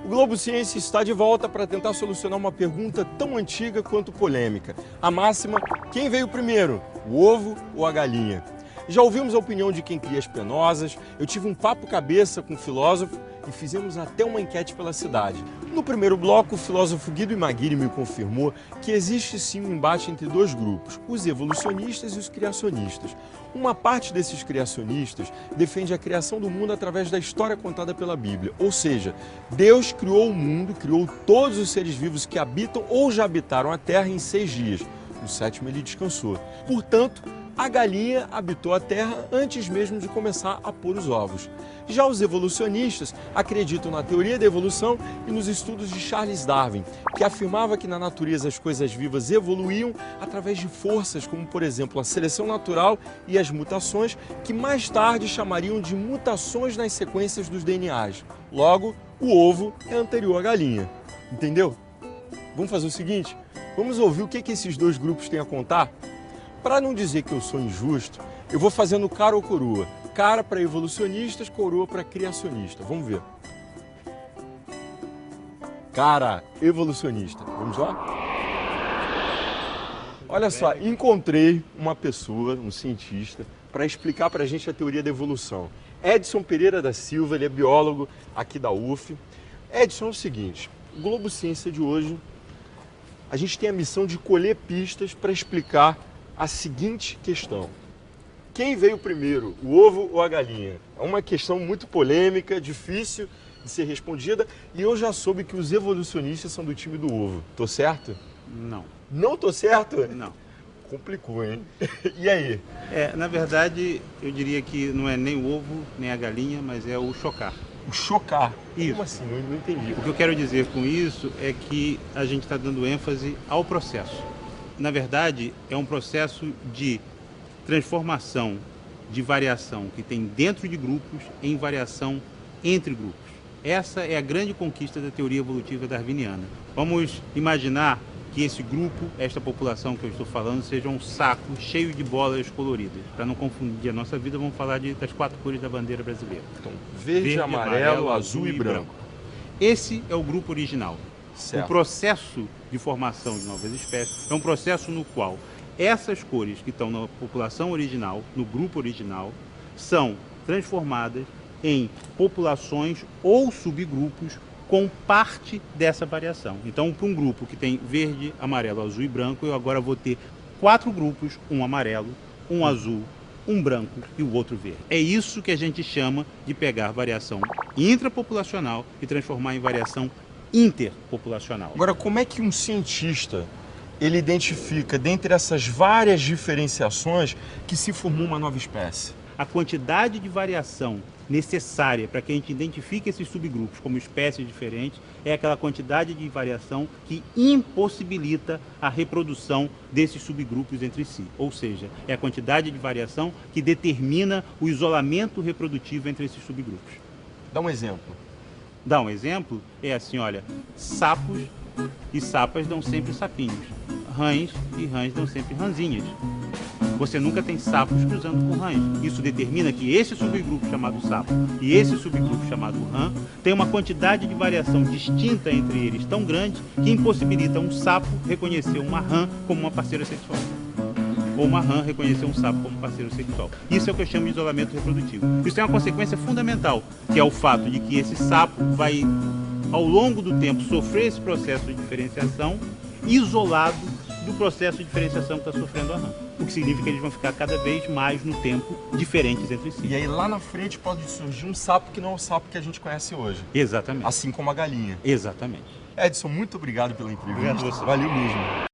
O Globo Ciência está de volta para tentar solucionar uma pergunta tão antiga quanto polêmica. A máxima: quem veio primeiro, o ovo ou a galinha? Já ouvimos a opinião de quem cria as penosas, eu tive um papo cabeça com um filósofo e fizemos até uma enquete pela cidade. No primeiro bloco, o filósofo Guido Imaguiri me confirmou que existe sim um embate entre dois grupos, os evolucionistas e os criacionistas. Uma parte desses criacionistas defende a criação do mundo através da história contada pela Bíblia, ou seja, Deus criou o mundo, criou todos os seres vivos que habitam ou já habitaram a Terra em 6 dias. No 7º ele descansou. Portanto, a galinha habitou a Terra antes mesmo de começar a pôr os ovos. Já os evolucionistas acreditam na teoria da evolução e nos estudos de Charles Darwin, que afirmava que na natureza as coisas vivas evoluíam através de forças como, por exemplo, a seleção natural e as mutações, que mais tarde chamariam de mutações nas sequências dos DNAs. Logo, o ovo é anterior à galinha. Entendeu? Vamos fazer o seguinte? Vamos ouvir o que esses dois grupos têm a contar? Para não dizer que eu sou injusto, eu vou fazendo cara ou coroa. Cara para evolucionistas, coroa para criacionista. Vamos ver. Cara, evolucionista. Vamos lá? Olha só, encontrei uma pessoa, um cientista, para explicar para a gente a teoria da evolução. Edson Pereira da Silva, ele é biólogo aqui da UF. Edson, é o seguinte, o Globo Ciência de hoje, a gente tem a missão de colher pistas para explicar a seguinte questão: quem veio primeiro, o ovo ou a galinha? É uma questão muito polêmica, difícil de ser respondida, e eu já soube que os evolucionistas são do time do ovo. Tô certo? Não. Não tô certo? Não. Complicou, hein? E aí? Na verdade, eu diria que não é nem o ovo, nem a galinha, mas é o chocar. O chocar? Isso. Como assim? Eu não entendi. O que eu quero dizer com isso é que a gente está dando ênfase ao processo. Na verdade, é um processo de transformação, de variação que tem dentro de grupos em variação entre grupos. Essa é a grande conquista da teoria evolutiva darwiniana. Vamos imaginar que esse grupo, esta população que eu estou falando, seja um saco cheio de bolas coloridas. Para não confundir a nossa vida, vamos falar das 4 cores da bandeira brasileira. Então, verde, amarelo, azul e branco. Esse é o grupo original. Certo. O processo de formação de novas espécies é um processo no qual essas cores que estão na população original, no grupo original, são transformadas em populações ou subgrupos com parte dessa variação. Então, para um grupo que tem verde, amarelo, azul e branco, eu agora vou ter 4 grupos, um amarelo, um azul, um branco e o outro verde. É isso que a gente chama de pegar variação intrapopulacional e transformar em variação interpopulacional. Agora, como é que um cientista ele identifica, dentre essas várias diferenciações, que se formou uma nova espécie? A quantidade de variação necessária para que a gente identifique esses subgrupos como espécies diferentes é aquela quantidade de variação que impossibilita a reprodução desses subgrupos entre si. Ou seja, é a quantidade de variação que determina o isolamento reprodutivo entre esses subgrupos. Dá um exemplo. Dá um exemplo? É assim, olha, sapos e sapas dão sempre sapinhos. Rãs e rãs dão sempre rãzinhas. Você nunca tem sapos cruzando com rãs. Isso determina que esse subgrupo chamado sapo e esse subgrupo chamado rã tem uma quantidade de variação distinta entre eles tão grande que impossibilita um sapo reconhecer uma rã como uma parceira sexual. Ou uma rã reconhecer um sapo como parceiro sexual. Isso é o que eu chamo de isolamento reprodutivo. Isso tem uma consequência fundamental, que é o fato de que esse sapo vai, ao longo do tempo, sofrer esse processo de diferenciação isolado do processo de diferenciação que está sofrendo a rã. O que significa que eles vão ficar cada vez mais no tempo diferentes entre si. E aí lá na frente pode surgir um sapo que não é o sapo que a gente conhece hoje. Exatamente. Assim como a galinha. Exatamente. Edson, muito obrigado pela entrevista. Obrigado a você. Valeu mesmo.